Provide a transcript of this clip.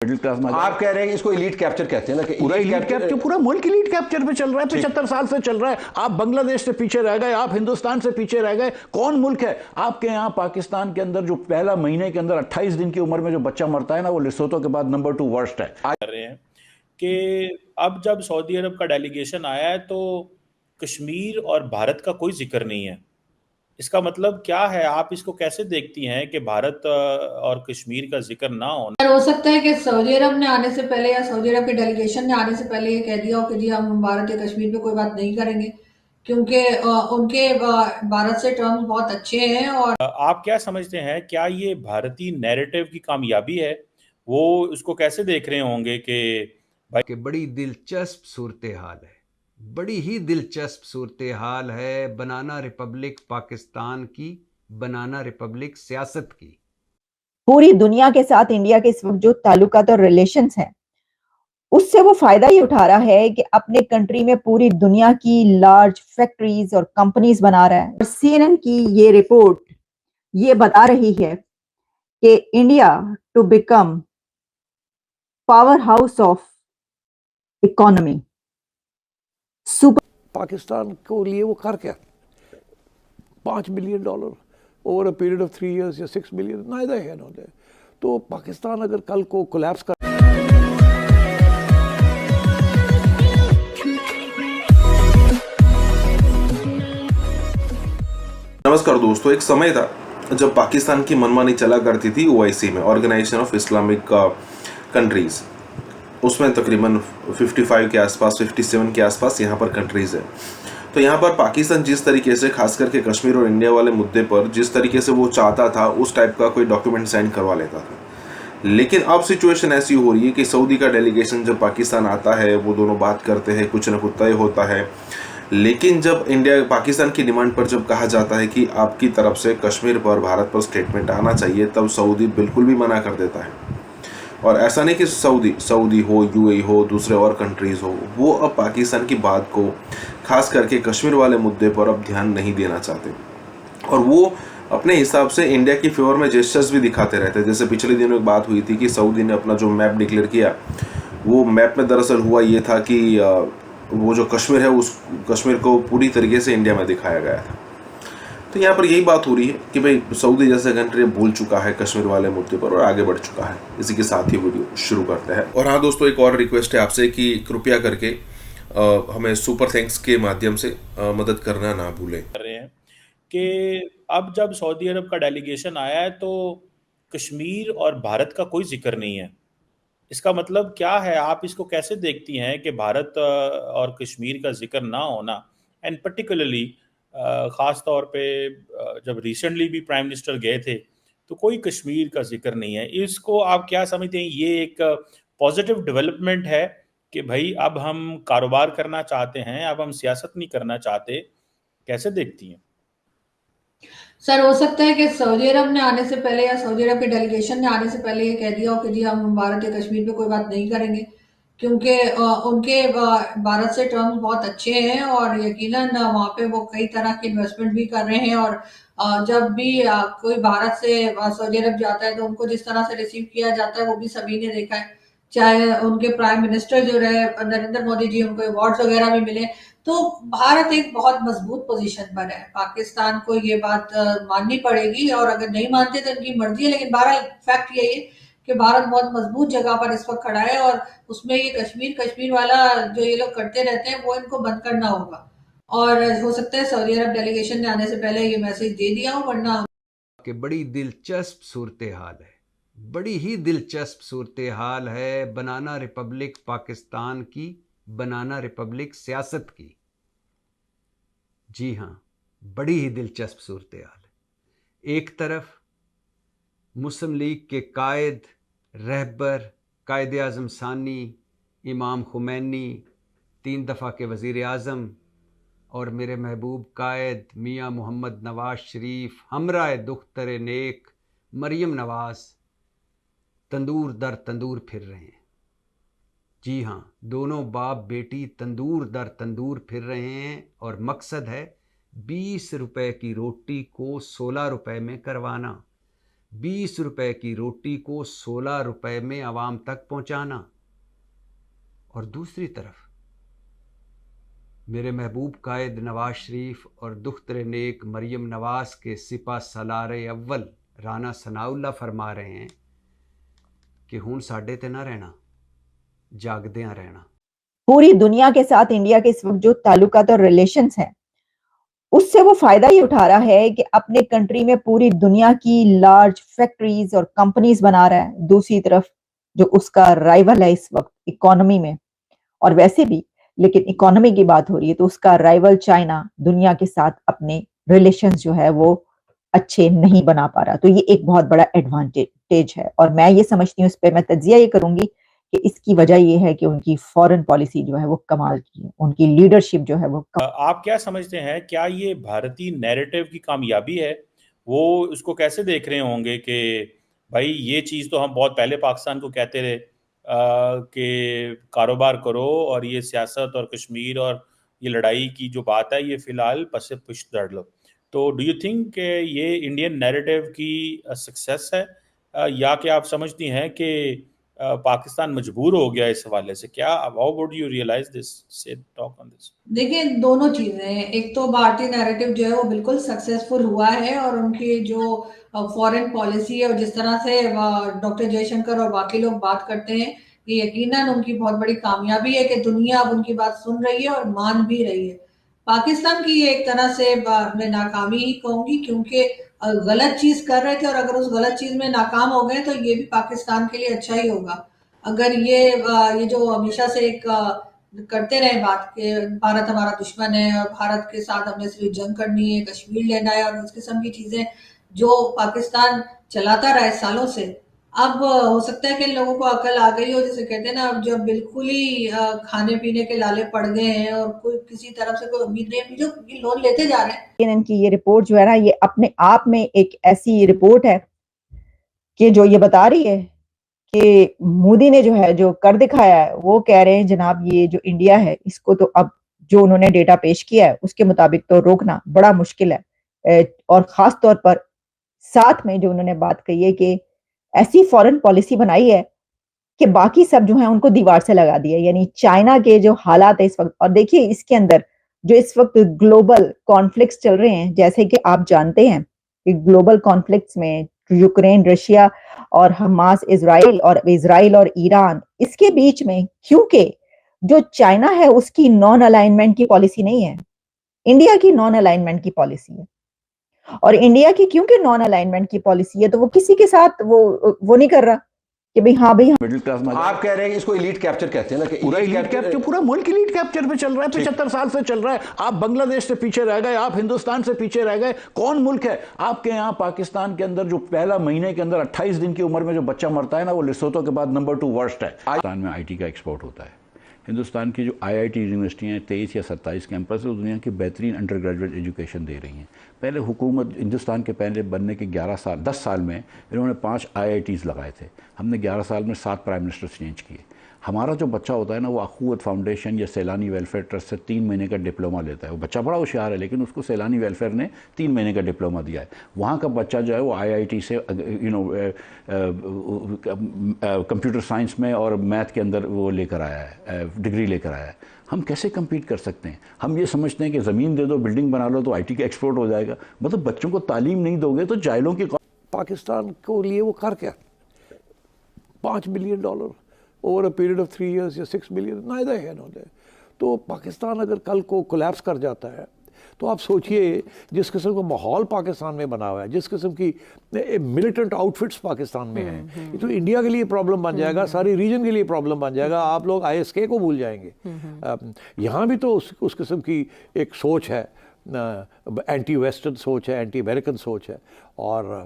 Middle class में। आप कह रहे हैं कि इसको इलीट कैप्चर कहते हैं ना, पूरा इलीट कैप्चर, पूरा मुल्क इलीट कैप्चर पे चल रहा है, 75 साल से चल रहा है। आप बांग्लादेश से पीछे रह गए, आप हिंदुस्तान से पीछे रह गए। कौन मुल्क है आपके यहाँ? पाकिस्तान के अंदर जो पहला महीने के अंदर 28 दिन की उम्र में जो बच्चा मरता है ना, वो लेसोतो के बाद नंबर 2 वर्स्ट है। कर रहे हैं कि अब जब सऊदी अरब का डेलीगेशन आया है तो कश्मीर और भारत का कोई जिक्र नहीं है। इसका मतलब क्या है? आप इसको कैसे देखती हैं कि भारत और कश्मीर का जिक्र ना होना? हो सकता है कि सऊदी अरब ने आने से पहले या सऊदी अरब के डेलीगेशन ने आने से पहले ये कह दिया हो कि जी हम भारत या कश्मीर पे कोई बात नहीं करेंगे, क्योंकि उनके भारत से टर्म्स बहुत अच्छे हैं। और आप क्या समझते हैं, क्या ये भारतीय नैरेटिव की कामयाबी है? वो उसको कैसे देख रहे होंगे कि भाई कि बड़ी दिलचस्प सूरत हाल है, बड़ी ही दिलचस्प सूरत हाल है बनाना रिपब्लिक पाकिस्तान की, बनाना रिपब्लिक सियासत की। पूरी दुनिया के साथ इंडिया के इस वक्त जो ताल्लुकात और रिलेशंस हैं, उससे वो फायदा ही उठा रहा है कि अपने कंट्री में पूरी दुनिया की लार्ज फैक्ट्रीज और कंपनीज बना रहा है। और सीएनएन की ये रिपोर्ट ये बता रही है कि India to become power house of economy super. Pakistan को लिए वो कर क्या, $5 billion over a period of 3 years या 6 billion, neither here nor there. तो पाकिस्तान अगर कल को कोलैप्स कर नमस्कार दोस्तों, एक समय था जब पाकिस्तान की मनमानी चला करती थी ओआईसी में, ऑर्गेनाइजेशन ऑफ इस्लामिक कंट्रीज। उसमें तकरीबन 55 के आसपास, 57 के आसपास यहाँ पर कंट्रीज है। तो यहाँ पर पाकिस्तान जिस तरीके से खास करके कश्मीर और इंडिया वाले मुद्दे पर जिस तरीके से वो चाहता था, उस टाइप का कोई डॉक्यूमेंट साइन करवा लेता था। लेकिन अब सिचुएशन ऐसी हो रही है कि सऊदी का डेलीगेशन जब पाकिस्तान आता है, वो दोनों बात करते हैं, कुछ न कुछ तय होता है। लेकिन जब इंडिया पाकिस्तान की डिमांड पर जब कहा जाता है कि आपकी तरफ से कश्मीर पर, भारत पर स्टेटमेंट आना चाहिए, तब सऊदी बिल्कुल भी मना कर देता है। और ऐसा नहीं कि सऊदी हो, यूएई हो, दूसरे और कंट्रीज़ हो, वो अब पाकिस्तान की बात को खास करके कश्मीर वाले मुद्दे पर अब ध्यान नहीं देना चाहते। और वो अपने हिसाब से इंडिया की फेवर में जेस्चर्स भी दिखाते रहते हैं। जैसे पिछले दिनों एक बात हुई थी कि सऊदी ने अपना जो मैप डिक्लेयर किया, वो मैप में दरअसल हुआ ये था कि वो जो कश्मीर है, उस कश्मीर को पूरी तरीके से इंडिया में दिखाया गया था। तो यहाँ पर यही बात हो रही है कि भाई सऊदी जैसा कंट्री भूल चुका है कश्मीर वाले मुद्दे पर और आगे बढ़ चुका है। इसी के साथ ही वीडियो शुरू करते हैं। और हाँ दोस्तों, एक और रिक्वेस्ट है आपसे कि कृपया करके हमें सुपर थैंक्स के माध्यम से मदद करना ना भूलें। कर रहे हैं कि अब जब सऊदी अरब का डेलीगेशन आया है तो कश्मीर और भारत का कोई जिक्र नहीं है। इसका मतलब क्या है? आप इसको कैसे देखती हैं कि भारत और कश्मीर का जिक्र ना होना, एंड पर्टिकुलरली ख़ास तौर पे जब रिसेंटली भी प्राइम मिनिस्टर गए थे तो कोई कश्मीर का जिक्र नहीं है। इसको आप क्या समझते हैं? ये एक पॉजिटिव डेवलपमेंट है कि भाई अब हम कारोबार करना चाहते हैं, अब हम सियासत नहीं करना चाहते? कैसे देखती हैं? सर, हो सकता है कि सऊदी अरब ने आने से पहले या सऊदी अरब के डेलीगेशन ने आने से पहले ये कह दिया हो कि जी हम भारत या कश्मीर पे कोई बात नहीं करेंगे, क्योंकि उनके भारत से टर्म्स बहुत अच्छे हैं और यकीनन वहाँ पे वो कई तरह की इन्वेस्टमेंट भी कर रहे हैं। और जब भी कोई भारत से सऊदी अरब जाता है तो उनको जिस तरह से रिसीव किया जाता है वो भी सभी ने देखा है। चाहे उनके प्राइम मिनिस्टर जो रहे नरेंद्र मोदी जी, उनको अवार्ड्स वगैरह भी मिले। तो भारत एक बहुत मजबूत पोजीशन पर है। पाकिस्तान को ये बात माननी पड़ेगी, और अगर नहीं मानते तो इनकी मर्जी है, लेकिन बहरहाल फैक्ट यही है कि भारत बहुत मजबूत जगह पर इस वक्त खड़ा है। और उसमें ये कश्मीर वाला जो ये लोग करते रहते हैं वो इनको बंद करना होगा। और हो सकता है सऊदी अरब डेलीगेशन ने आने से पहले ये मैसेज दे दिया हो, वरना कि बड़ी दिलचस्प सूरत हाल है, बड़ी ही दिलचस्प सूरत हाल है बनाना रिपब्लिक पाकिस्तान की, बनाना रिपब्लिक सियासत की। जी हाँ, बड़ी ही दिलचस्प सूरत हाल है। एक तरफ मुस्लिम लीग के कायद, रहबर, कायद आज़म सानी, इमाम खुमैनी, 3 दफ़ा के वज़ीर आज़म, और मेरे महबूब कायद मियाँ मोहम्मद नवाज शरीफ, हमराए दुख्तर नेक मरियम नवाज, तंदूर दर तंदूर फिर रहे हैं। जी हाँ, दोनों बाप बेटी तंदूर दर तंदूर फिर रहे हैं, और मकसद है 20 रुपए की रोटी को 16 रुपए में करवाना, 20 रुपए की रोटी को 16 रुपए में आवाम तक पहुंचाना। और दूसरी तरफ मेरे महबूब कायद नवाज शरीफ और दुख्तरे नेक मरियम नवाज के सिपा सलारे अव्वल राना सनाउल्ला फरमा रहे हैं कि हुण साडे ते ना रहना, जागदियां रहना। पूरी दुनिया के साथ इंडिया के इस वक्त जो ताल्लुकात और रिलेशंस हैं, उससे वो फायदा ही उठा रहा है कि अपने कंट्री में पूरी दुनिया की लार्ज फैक्ट्रीज और कंपनीज बना रहा है। दूसरी तरफ जो उसका राइवल है इस वक्त इकोनॉमी में, और वैसे भी लेकिन इकोनॉमी की बात हो रही है तो उसका राइवल चाइना दुनिया के साथ अपने रिलेशंस जो है वो अच्छे नहीं बना पा रहा। तो ये एक बहुत बड़ा एडवांटेज है, और मैं ये समझती हूँ, इस पे मैं तज्जिया ये करूंगी कि इसकी वजह ये है कि उनकी फॉरेन पॉलिसी जो है वो कमाल की है, उनकी लीडरशिप जो है वो आप क्या समझते हैं, क्या ये भारतीय नैरेटिव की कामयाबी है? वो उसको कैसे देख रहे होंगे कि भाई ये चीज़ तो हम बहुत पहले पाकिस्तान को कहते रहे कि कारोबार करो, और ये सियासत और कश्मीर और ये लड़ाई की जो बात है ये फिलहाल पसे पुष्ट कर लो। तो डू यू थिंक कि ये इंडियन नैरेटिव की सक्सेस है, या कि आप समझती हैं कि पाकिस्तान मजबूर हो गया इस हवाले से? क्या how would you realise this, say talk on this? देखिए, दोनों चीजें हैं। एक तो भारतीय नैरेटिव जो है वो बिल्कुल सक्सेसफुल हुआ है, और उनकी जो फॉरेन पॉलिसी है और जिस तरह से डॉक्टर जयशंकर और बाकी लोग बात करते हैं, ये यकीनन उनकी बहुत बड़ी कामयाबी है कि दुनिया अब उनकी बात सुन रही है और मान भी रही है। पाकिस्तान की ये एक तरह से मैं नाकामी ही कहूंगी, क्योंकि गलत चीज कर रहे थे, और अगर उस गलत चीज में नाकाम हो गए तो ये भी पाकिस्तान के लिए अच्छा ही होगा। अगर ये जो हमेशा से एक करते रहे बात के भारत हमारा दुश्मन है और भारत के साथ हमने सिर्फ जंग करनी है, कश्मीर लेना है और उस किस्म की चीजें जो पाकिस्तान चलाता रहा है सालों से, अब हो सकता है कि लोगों को अकल आ गई हो, जैसे कहते हैं ना, अब जब बिल्कुल ही खाने पीने के लाले पड़ गए हैं और कोई किसी तरफ से कोई उम्मीद नहीं, जो ये लोन लेते जा रहे हैं। इनकी ये रिपोर्ट जो है ना, ये अपने आप में एक ऐसी रिपोर्ट है कि जो ये बता रही है कि मोदी ने जो है जो कर दिखाया है, वो कह रहे हैं जनाब ये जो इंडिया है इसको तो अब जो उन्होंने डेटा पेश किया है उसके मुताबिक तो रोकना बड़ा मुश्किल है। और खास तौर पर साथ में जो उन्होंने बात कही है कि ऐसी फॉरेन पॉलिसी बनाई है कि बाकी सब जो है उनको दीवार से लगा दिया, यानी चाइना के जो हालात है इस वक्त। और देखिए इसके अंदर जो इस वक्त ग्लोबल कॉन्फ्लिक्ट्स चल रहे हैं, जैसे कि आप जानते हैं कि ग्लोबल कॉन्फ्लिक्ट्स में यूक्रेन रशिया और हमास इजराइल और ईरान, इसके बीच में क्योंकि जो चाइना है उसकी नॉन अलाइनमेंट की पॉलिसी नहीं है, इंडिया की नॉन अलाइनमेंट की पॉलिसी है। और इंडिया की क्योंकि नॉन अलाइनमेंट की पॉलिसी है तो वो किसी के साथ वो नहीं कर रहा कि भाई हाँ भाई मिडिल क्लास में आप कह रहे हैं इसको एलीट कैप्चर कहते हैं ना, कि पूरा एलीट कैप्चर, पूरा मुल्क एलीट कैप्चर पे चल रहा है, 75 साल से चल रहा है। आप बांग्लादेश से पीछे रह गए, आप हिंदुस्तान से पीछे रह गए। कौन मुल्क है आपके यहाँ पाकिस्तान के अंदर जो पहला महीने के अंदर 28 दिन की उम्र में जो बच्चा मरता है ना, वो लेसोतो के बाद नंबर 2 वर्स्ट है। पाकिस्तान में आईटी का एक्सपोर्ट होता है। हिंदुस्तान की जो आईआईटी यूनिवर्सिटियाँ हैं 23 या 27 कैंपस है, दुनिया की बेहतरीन अंडर ग्रेजुएट एजुकेशन दे रही हैं। पहले हुकूमत हिंदुस्तान के पहले बनने के 10 साल में इन्होंने 5 आईआईटीज़ लगाए थे। हमने 11 साल में 7 प्राइम मिनिस्टर चेंज किए। हमारा जो बच्चा होता है ना, वो अखुवत फाउंडेशन या सैलानी वेलफेयर ट्रस्ट से 3 महीने का डिप्लोमा लेता है। वो बच्चा बड़ा होशियार है, लेकिन उसको सैलानी वेलफेयर ने 3 महीने का डिप्लोमा दिया है। वहाँ का बच्चा जो है वो आईआईटी से कंप्यूटर साइंस में और मैथ के अंदर वो लेकर आया है, डिग्री लेकर आया है। हम कैसे कम्पीट कर सकते हैं? हम ये समझते हैं कि ज़मीन दे दो, बिल्डिंग बना लो तो आईटी का एक्सपोर्ट हो जाएगा। मतलब बच्चों को तालीम नहीं दोगे तो जाहिलों की पाकिस्तान को लिए वो कर क्या, $5 billion over a period of 3 years या 6 billion, neither here nor there. तो पाकिस्तान अगर कल को कोलैप्स कर जाता है तो आप सोचिए जिस किस्म का माहौल पाकिस्तान में बना हुआ है, जिस किस्म की मिलिटेंट आउटफिट्स पाकिस्तान में हैं, ये तो इंडिया के लिए प्रॉब्लम बन जाएगा, सारी रीजन के लिए प्रॉब्लम बन जाएगा। आप लोग आईएसके को भूल जाएंगे। यहाँ भी तो उस किस्म की एक सोच है, एंटी वेस्टर्न सोच है, एंटी अमेरिकन सोच है। और